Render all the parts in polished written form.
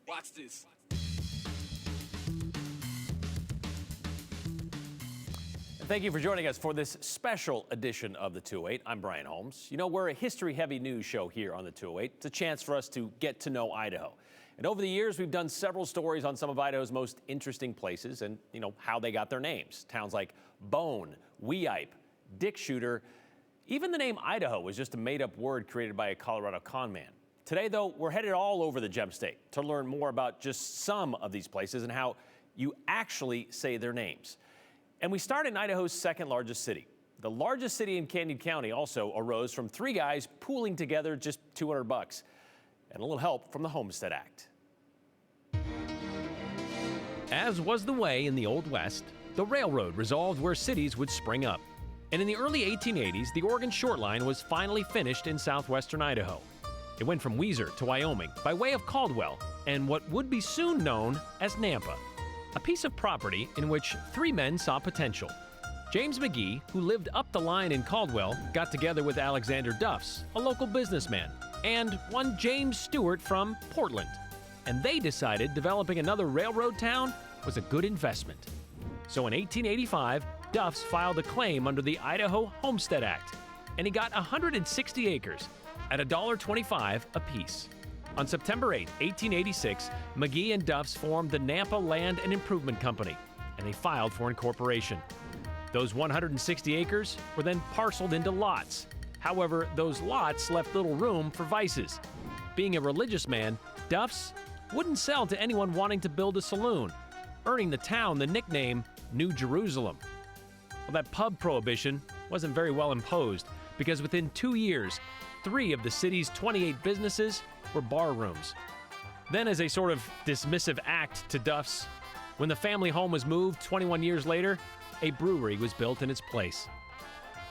Watch this. Thank you for joining us for this special edition of the 208. I'm Brian Holmes. You know, we're a history-heavy news show here on the 208. It's a chance for us to get to know Idaho. And over the years, we've done several stories on some of Idaho's most interesting places and, you know, how they got their names. Towns like Bone, Weippe, Dick Shooter. Even the name Idaho was just a made-up word created by a Colorado con man. Today, though, we're headed all over the Gem State to learn more about just some of these places and how you actually say their names. And we start in Idaho's second largest city. The largest city in Canyon County also arose from three guys pooling together just $200 and a little help from the Homestead Act. As was the way in the Old West, the railroad resolved where cities would spring up. And in the early 1880s, the Oregon Short Line was finally finished in southwestern Idaho. It went from Weiser to Wyoming by way of Caldwell and what would be soon known as Nampa, a piece of property in which three men saw potential. James McGee, who lived up the line in Caldwell, got together with Alexander Duffs, a local businessman, and one James Stewart from Portland. And they decided developing another railroad town was a good investment. So in 1885, Duffs filed a claim under the Idaho Homestead Act, and he got 160 acres at $1.25 apiece. On September 8, 1886, McGee and Duffs formed the Nampa Land and Improvement Company, and they filed for incorporation. Those 160 acres were then parceled into lots. However, those lots left little room for vices. Being a religious man, Duffs wouldn't sell to anyone wanting to build a saloon, earning the town the nickname New Jerusalem. Well, that pub prohibition wasn't very well imposed, because within 2 years, 3 of the city's 28 businesses were bar rooms. Then, as a sort of dismissive act to Duffs, when the family home was moved 21 years later, a brewery was built in its place.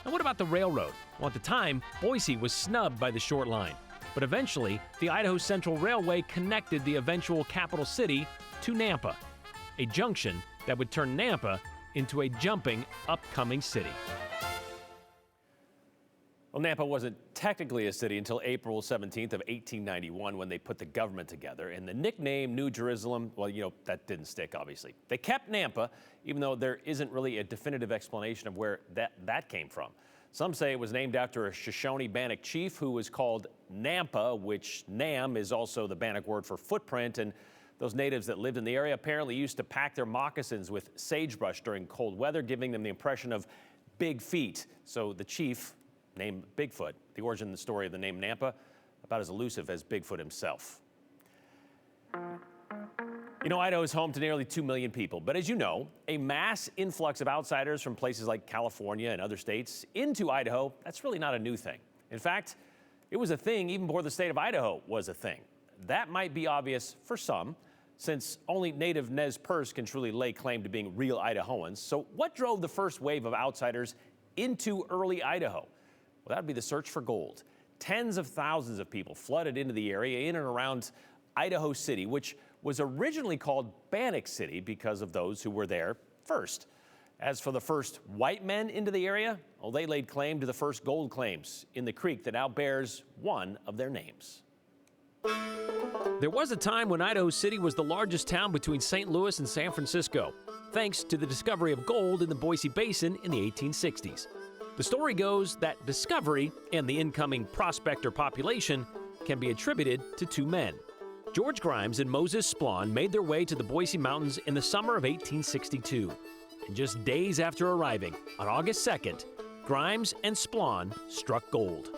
Now, what about the railroad? Well, at the time, Boise was snubbed by the Short Line, but eventually, the Idaho Central Railway connected the eventual capital city to Nampa, a junction that would turn Nampa into a jumping, upcoming city. Well, Nampa wasn't technically a city until April 17th of 1891 when they put the government together. And the nickname New Jerusalem, well, you know, that didn't stick, obviously. They kept Nampa, even though there isn't really a definitive explanation of where that came from. Some say it was named after a Shoshone Bannock chief who was called Nampa, which Nam is also the Bannock word for footprint. And those natives that lived in the area apparently used to pack their moccasins with sagebrush during cold weather, giving them the impression of big feet. So the chief named Bigfoot. The origin of the story of the name Nampa, about as elusive as Bigfoot himself. You know, Idaho is home to nearly 2 million people, but as you know, a mass influx of outsiders from places like California and other states into Idaho, that's really not a new thing. In fact, it was a thing even before the state of Idaho was a thing. That might be obvious for some, since only native Nez Perce can truly lay claim to being real Idahoans. So what drove the first wave of outsiders into early Idaho? Well, that would be the search for gold. Tens of thousands of people flooded into the area in and around Idaho City, which was originally called Bannock City because of those who were there first. As for the first white men into the area, well, they laid claim to the first gold claims in the creek that now bears one of their names. There was a time when Idaho City was the largest town between St. Louis and San Francisco, thanks to the discovery of gold in the Boise Basin in the 1860s. The story goes that discovery and the incoming prospector population can be attributed to 2 men. George Grimes and Moses Splawn made their way to the Boise Mountains in the summer of 1862. And just days after arriving, on August 2nd, Grimes and Splawn struck gold.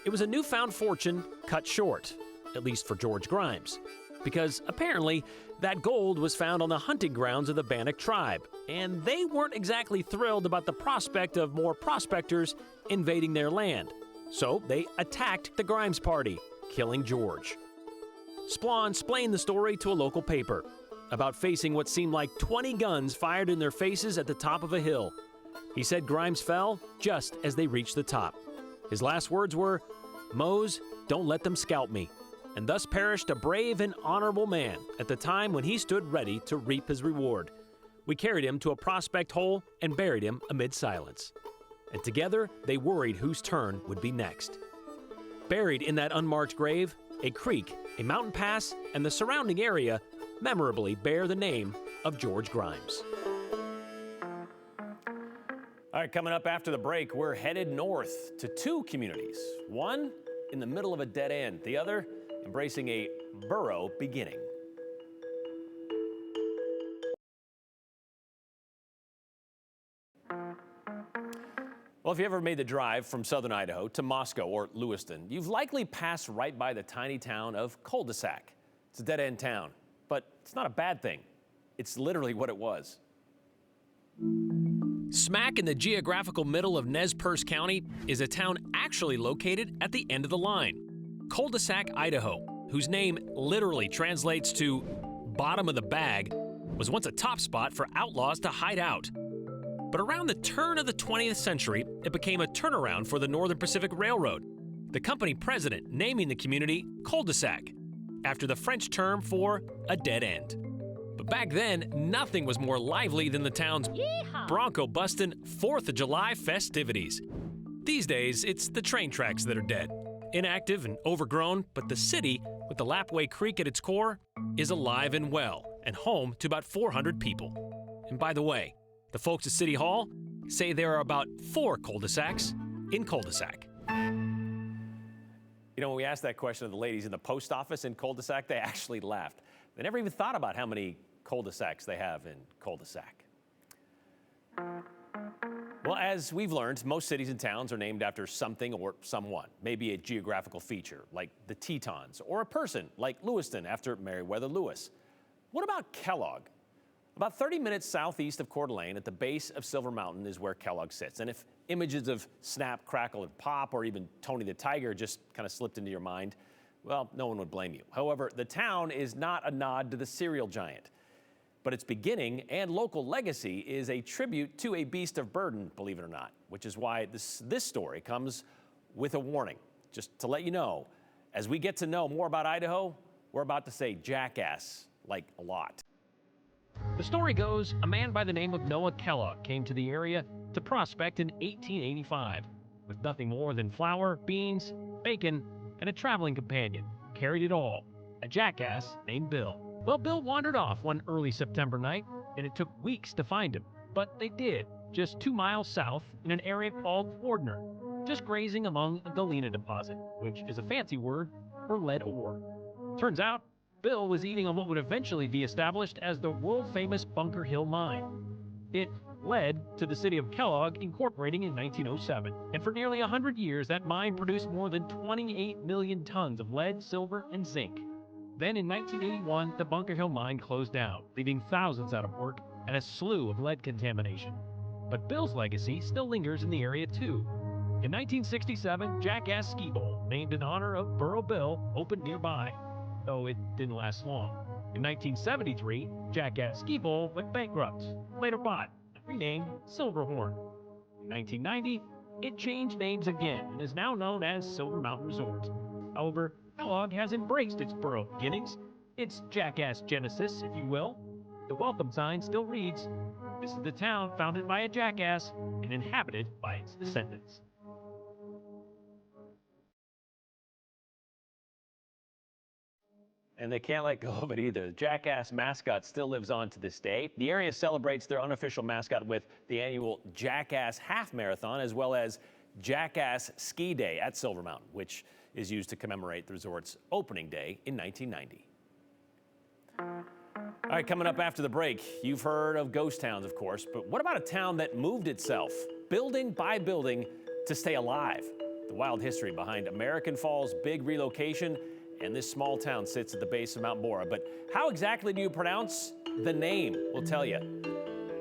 It was a newfound fortune cut short, at least for George Grimes, because apparently that gold was found on the hunting grounds of the Bannock tribe, and they weren't exactly thrilled about the prospect of more prospectors invading their land. So they attacked the Grimes party, killing George. Splawn explained the story to a local paper about facing what seemed like 20 guns fired in their faces at the top of a hill. He said Grimes fell just as they reached the top. His last words were, "Mose, don't let them scalp me," and thus perished a brave and honorable man at the time when he stood ready to reap his reward. We carried him to a prospect hole and buried him amid silence. And together, they worried whose turn would be next. Buried in that unmarked grave, a creek, a mountain pass, and the surrounding area memorably bear the name of George Grimes. All right, coming up after the break, we're headed north to two communities. One in the middle of a dead end, the other embracing a burrow beginning. Well, if you ever made the drive from southern Idaho to Moscow or Lewiston, you've likely passed right by the tiny town of Cul-de-sac. It's a dead-end town, but it's not a bad thing. It's literally what it was. Smack in the geographical middle of Nez Perce County is a town actually located at the end of the line. Cul-de-sac, Idaho, whose name literally translates to bottom of the bag, was once a top spot for outlaws to hide out. But around the turn of the 20th century, it became a turnaround for the Northern Pacific Railroad, the company president naming the community Cul-de-sac, after the French term for a dead end. But back then, nothing was more lively than the town's bronco-bustin' 4th of July festivities. These days, it's the train tracks that are dead, inactive and overgrown, but the city, with the Lapway Creek at its core, is alive and well, and home to about 400 people. And by the way, the folks at City Hall say there are about 4 cul-de-sacs in Cul-de-sac. You know, when we asked that question of the ladies in the post office in Cul-de-sac, they actually laughed. They never even thought about how many cul-de-sacs they have in Cul-de-sac. Well, as we've learned, most cities and towns are named after something or someone, maybe a geographical feature like the Tetons, or a person like Lewiston after Meriwether Lewis. What about Kellogg? About 30 minutes southeast of Coeur d'Alene at the base of Silver Mountain is where Kellogg sits. And if images of Snap, Crackle, and Pop or even Tony the Tiger just kind of slipped into your mind, well, no one would blame you. However, the town is not a nod to the cereal giant. But its beginning and local legacy is a tribute to a beast of burden, believe it or not, which is why this story comes with a warning. Just to let you know, as we get to know more about Idaho, we're about to say jackass like a lot. The story goes, a man by the name of Noah Kellogg came to the area to prospect in 1885. With nothing more than flour, beans, bacon, and a traveling companion, carried it all, a jackass named Bill. Well, Bill wandered off one early September night, and it took weeks to find him. But they did, just 2 miles south in an area called Fordner, just grazing among a galena deposit, which is a fancy word for lead ore. Turns out, Bill was eating on what would eventually be established as the world-famous Bunker Hill Mine. It led to the city of Kellogg incorporating in 1907, and for nearly 100 years that mine produced more than 28 million tons of lead, silver, and zinc. Then in 1981, the Bunker Hill Mine closed down, leaving thousands out of work and a slew of lead contamination. But Bill's legacy still lingers in the area too. In 1967, Jackass Ski Bowl, named in honor of Burro Bill, opened nearby, though it didn't last long. In 1973, Jackass Ski Bowl went bankrupt, later bought and renamed Silverhorn. In 1990, it changed names again and is now known as Silver Mountain Resort. However, Kellogg has embraced its burrow beginnings, its jackass genesis, if you will. The welcome sign still reads, "This is the town founded by a jackass and inhabited by its descendants." And they can't let go of it either. The Jackass mascot still lives on to this day. The area celebrates their unofficial mascot with the annual Jackass Half Marathon, as well as Jackass Ski Day at Silver Mountain, which is used to commemorate the resort's opening day in 1990. All right, coming up after the break, you've heard of ghost towns, of course, but what about a town that moved itself, building by building, to stay alive? The wild history behind American Falls' big relocation, and this small town sits at the base of Mount Bora. But how exactly do you pronounce the name? We'll tell you.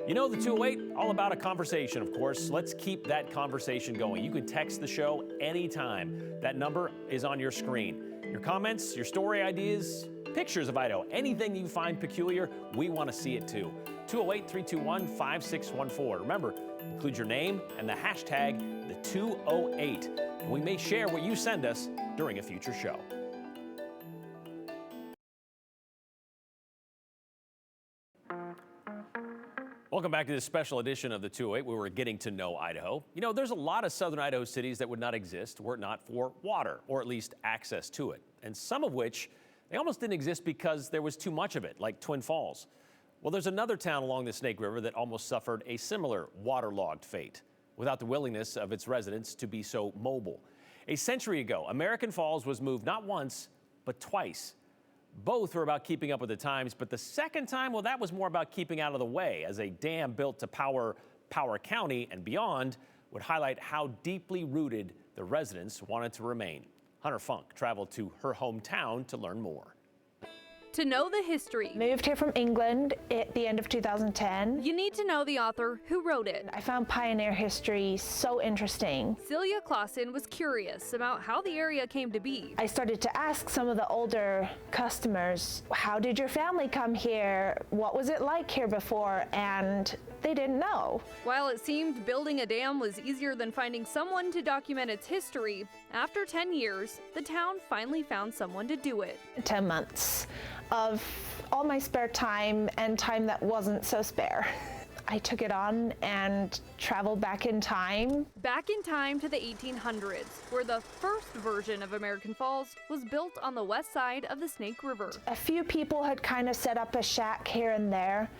You know, the 208, all about a conversation, of course. Let's keep that conversation going. You can text the show anytime. That number is on your screen. Your comments, your story ideas, pictures of Idaho, anything you find peculiar, we want to see it too. 208-321-5614. Remember, include your name and the hashtag the 208. And we may share what you send us during a future show. Welcome back to this special edition of the 208 where we're getting to know Idaho. You know, there's a lot of southern Idaho cities that would not exist were it not for water, or at least access to it. And some of which, they almost didn't exist because there was too much of it, like Twin Falls. Well, there's another town along the Snake River that almost suffered a similar waterlogged fate without the willingness of its residents to be so mobile. A century ago, American Falls was moved not once, but twice. Both were about keeping up with the times, but the second time, well, that was more about keeping out of the way, as a dam built to power County and beyond would highlight how deeply rooted the residents wanted to remain. Hunter Funk traveled to her hometown to learn more. To know the history, Moved here from England at the end of 2010. you need to know the author who wrote it. I found pioneer history so interesting. Celia Clausen was curious about how the area came to be. I started to ask some of the older customers, how did your family come here? What was it like here before? And they didn't know. While it seemed building a dam was easier than finding someone to document its history, after 10 years, the town finally found someone to do it. 10 months of all my spare time and time that wasn't so spare. I took it on and traveled back in time. Back in time to the 1800s, where the first version of American Falls was built on the west side of the Snake River. A few people had kind of set up a shack here and there,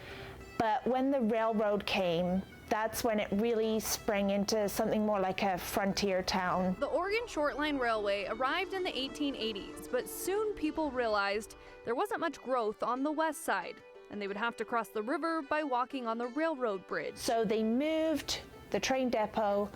but when the railroad came, that's when it really sprang into something more like a frontier town. The Oregon Short Line Railway arrived in the 1880s, but soon people realized there wasn't much growth on the west side, and they would have to cross the river by walking on the railroad bridge. So they moved the train depot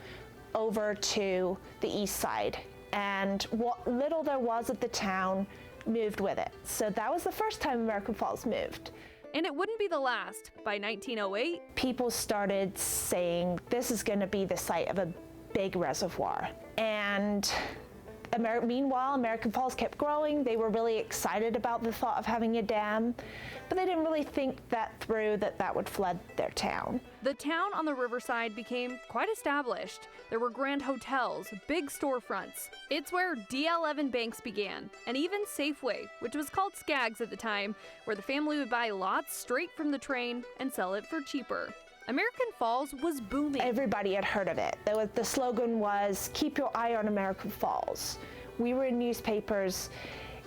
over to the east side, and what little there was of the town moved with it. So that was the first time American Falls moved. And it wouldn't be the last. By 1908, People started saying this is going to be the site of a big reservoir. And meanwhile, American Falls kept growing. They were really excited about the thought of having a dam, but they didn't really think that through, that would flood their town. the town on the riverside became quite established. There were grand hotels, big storefronts. It's where D11 banks began, and even Safeway, which was called Skaggs at the time, where the family would buy lots straight from the train and sell it for cheaper. American Falls was booming. Everybody had heard of it. The slogan was, keep your eye on American Falls. We were in newspapers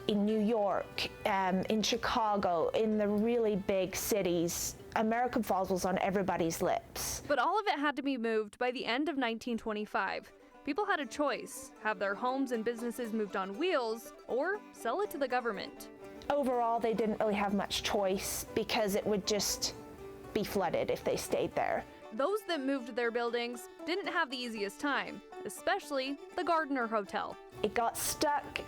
in New York, in Chicago, in the really big cities. American Falls was on everybody's lips. But all of it had to be moved by the end of 1925. People had a choice, have their homes and businesses moved on wheels, or sell it to the government. Overall, they didn't really have much choice because it would just be flooded if they stayed there. Those that moved their buildings didn't have the easiest time, especially the Gardner Hotel. It got stuck.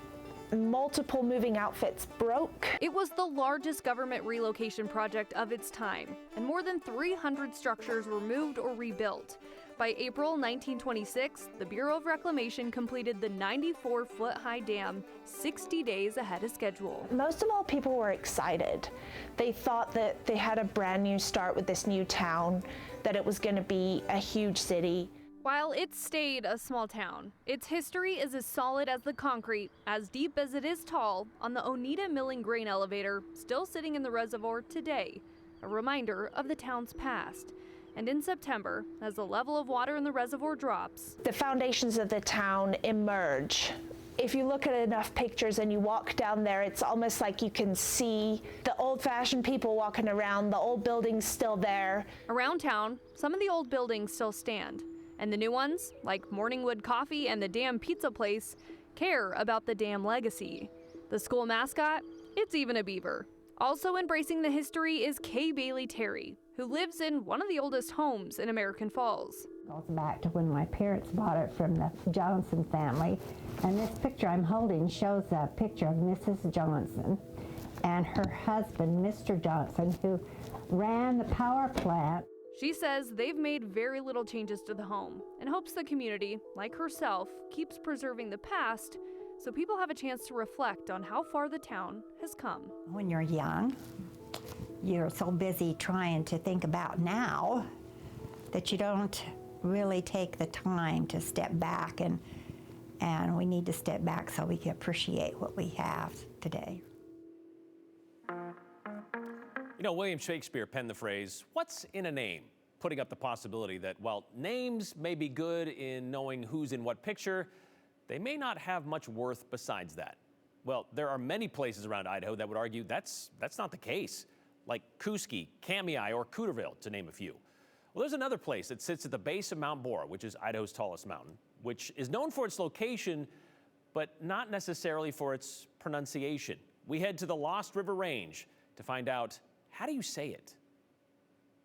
Multiple moving outfits broke. It was the largest government relocation project of its time, and more than 300 structures were moved or rebuilt. By April 1926, the Bureau of Reclamation completed the 94-foot-high dam 60 days ahead of schedule. Most of all, people were excited. They thought that they had a brand new start with this new town, that it was going to be a huge city. While it stayed a small town, its history is as solid as the concrete, as deep as it is tall, on the Oneida Milling Grain Elevator, still sitting in the reservoir today, a reminder of the town's past. And in September, as the level of water in the reservoir drops, the foundations of the town emerge. If you look at enough pictures and you walk down there, it's almost like you can see the old-fashioned people walking around, the old buildings still there. Around town, some of the old buildings still stand, and the new ones, like Morningwood Coffee and the Dam Pizza Place, care about the dam legacy. The school mascot? It's even a beaver. Also embracing the history is Kay Bailey Terry, who lives in one of the oldest homes in American Falls. It goes back to when my parents bought it from the Johnson family. And this picture I'm holding shows a picture of Mrs. Johnson and her husband, Mr. Johnson, who ran the power plant. She says they've made very little changes to the home and hopes the community, like herself, keeps preserving the past so people have a chance to reflect on how far the town has come. When you're young, you're so busy trying to think about now that you don't really take the time to step back, and we need to step back so we can appreciate what we have today. You know, William Shakespeare penned the phrase, "What's in a name?" putting up the possibility that while names may be good in knowing who's in what picture, they may not have much worth besides that. Well, there are many places around Idaho that would argue that's not the case, like Kuski, Kamiah, or Cooterville, to name a few. Well, there's another place that sits at the base of Mount Bora, which is Idaho's tallest mountain, which is known for its location, but not necessarily for its pronunciation. We head to the Lost River Range to find out, how do you say it?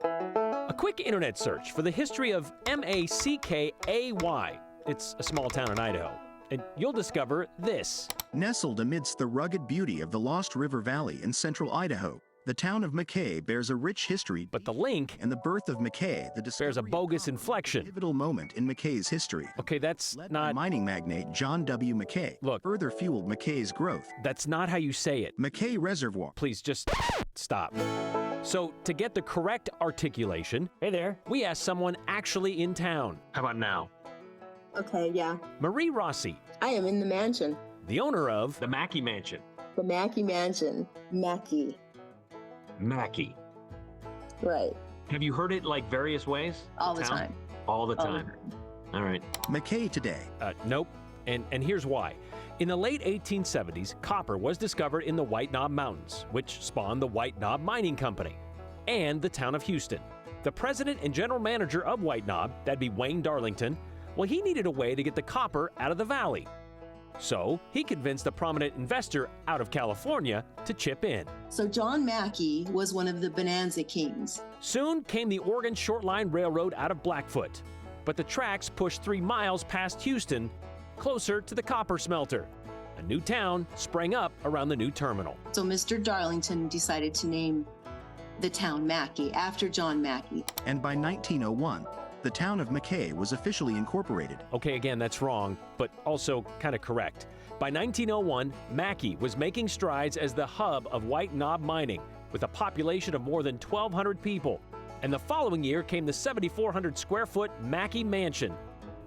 A quick internet search for the history of Mackay. It's a small town in Idaho, and you'll discover this. Nestled amidst the rugged beauty of the Lost River Valley in central Idaho, the town of Mackay bears a rich history. But the link And the birth of Mackay, the bears a discovery bogus of copper, inflection. a pivotal moment in Mackay's history. Okay, that's Led by not. mining magnate John W. Mackay. Look. Further fueled Mackay's growth. That's not how you say it. Mackay Reservoir. Please just stop. So, to get the correct articulation, hey there, we asked someone actually in town. How about now? Okay, yeah. Marie Rossi, I am in the mansion. the owner of the Mackay Mansion. The Mackay Mansion. Mackay. Mackay. Right. Have you heard it like various ways? All the time. All the All the time. All right. Mackay today. Nope. And here's why. In the late 1870s, copper was discovered in the White Knob Mountains, which spawned the White Knob Mining Company and the town of Houston. The president and general manager of White Knob, that'd be Wayne Darlington, well, he needed a way to get the copper out of the valley. So he convinced a prominent investor out of California to chip in. So John Mackay was one of the Bonanza Kings. Soon came the Oregon Short Line Railroad out of Blackfoot, but the tracks pushed 3 miles past Houston, closer to the copper smelter. A new town sprang up around the new terminal. So Mr. Darlington decided to name the town Mackay after John Mackay. And by 1901, the town of Mackay was officially incorporated. Okay, again, that's wrong, but also kind of correct. By 1901, Mackay was making strides as the hub of White Knob mining, with a population of more than 1,200 people. And the following year came the 7,400 square foot Mackay Mansion,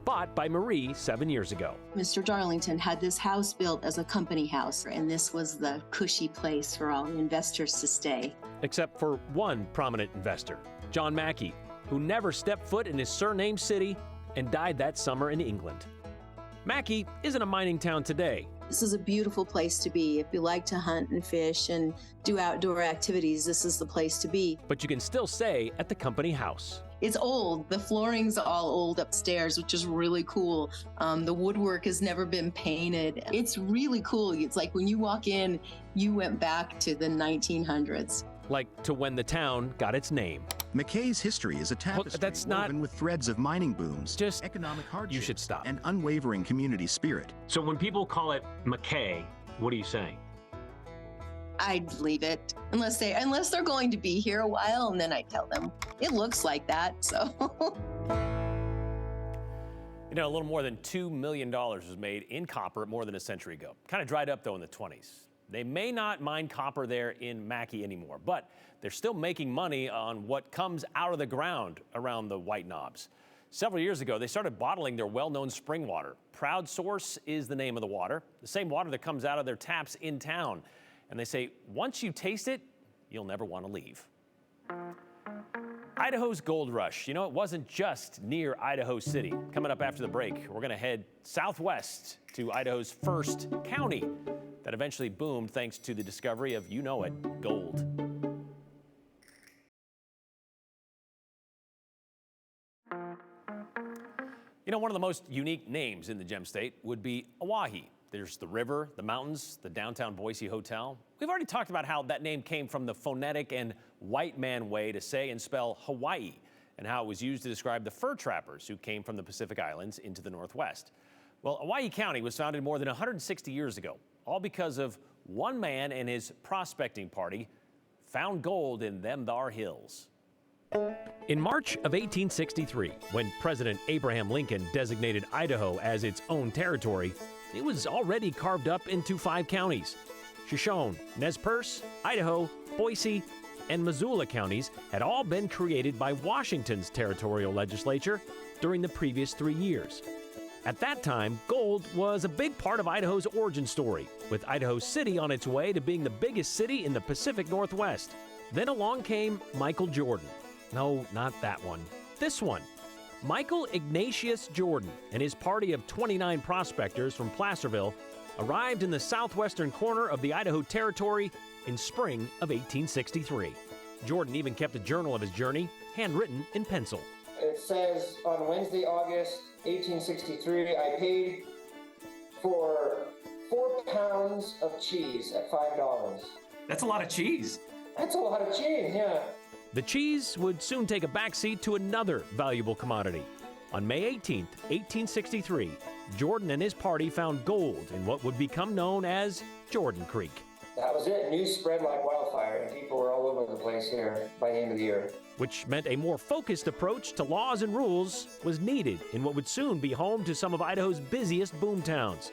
bought by Marie 7 years ago. Mr. Darlington had this house built as a company house, and this was the cushy place for all the investors to stay. Except for one prominent investor, John Mackay, who never stepped foot in his surnamed city and died that summer in England. Mackay isn't a mining town today. This is a beautiful place to be. If you like to hunt and fish and do outdoor activities, this is the place to be. But you can still stay at the company house. It's old. The flooring's all old upstairs, which is really cool. The woodwork has never been painted. It's really cool. It's like when you walk in, you went back to the 1900s. Like to when the town got its name. Mackay's history is a tapestry that's not- woven with threads of mining booms, Just- economic hardship, you should stop. and unwavering community spirit. So when people call it Mackay, what are you saying? I'd leave it unless they're going to be here a while, and then I tell them it looks like that. So. You know, a little more than $2 million was made in copper more than a century ago. Kind of dried up, though, in the 20s. They may not mine copper there in Mackay anymore, but they're still making money on what comes out of the ground around the White Knobs. Several years ago, they started bottling their well-known spring water. Proud Source is the name of the water, the same water that comes out of their taps in town. And they say, once you taste it, you'll never want to leave. Idaho's gold rush. You know, it wasn't just near Idaho City. Coming up after the break, we're going to head southwest to Idaho's first county that eventually boomed thanks to the discovery of, you know it, gold. You know, one of the most unique names in the Gem State would be Oahe. There's the river, the mountains, the downtown Boise Hotel. We've already talked about how that name came from the phonetic and white man way to say and spell Hawaii, and how it was used to describe the fur trappers who came from the Pacific Islands into the Northwest. Well, Hawaii County was founded more than 160 years ago, all because of one man and his prospecting party found gold in them thar hills. In March of 1863, when President Abraham Lincoln designated Idaho as its own territory, it was already carved up into 5 counties. Shoshone, Nez Perce, Idaho, Boise, and Missoula counties had all been created by Washington's territorial legislature during the previous 3 years. At that time, gold was a big part of Idaho's origin story, with Idaho City on its way to being the biggest city in the Pacific Northwest. Then along came Michael Jordan. No, not that one. this one. Michael Ignatius Jordan and his party of 29 prospectors from Placerville arrived in the southwestern corner of the Idaho Territory in spring of 1863. Jordan even kept a journal of his journey, handwritten in pencil. It says, on Wednesday, August 1863, I paid for 4 pounds of cheese at $5. That's a lot of cheese. That's a lot of cheese, yeah. The cheese would soon take a backseat to another valuable commodity. On May 18, 1863, Jordan and his party found gold in what would become known as Jordan Creek. That was it. News spread like wildfire, and people were all over the place here by the end of the year. Which meant a more focused approach to laws and rules was needed in what would soon be home to some of Idaho's busiest boom towns.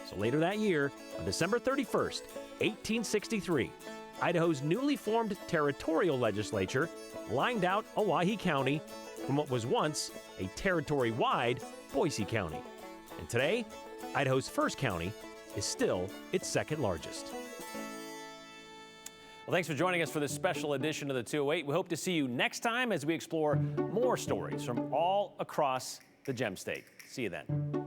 So later that year, on December 31st, 1863, Idaho's newly formed territorial legislature lined out Owyhee County from what was once a territory-wide Boise County. And today, Idaho's first county is still its second largest. Well, thanks for joining us for this special edition of the 208. We hope to see you next time as we explore more stories from all across the Gem State. See you then.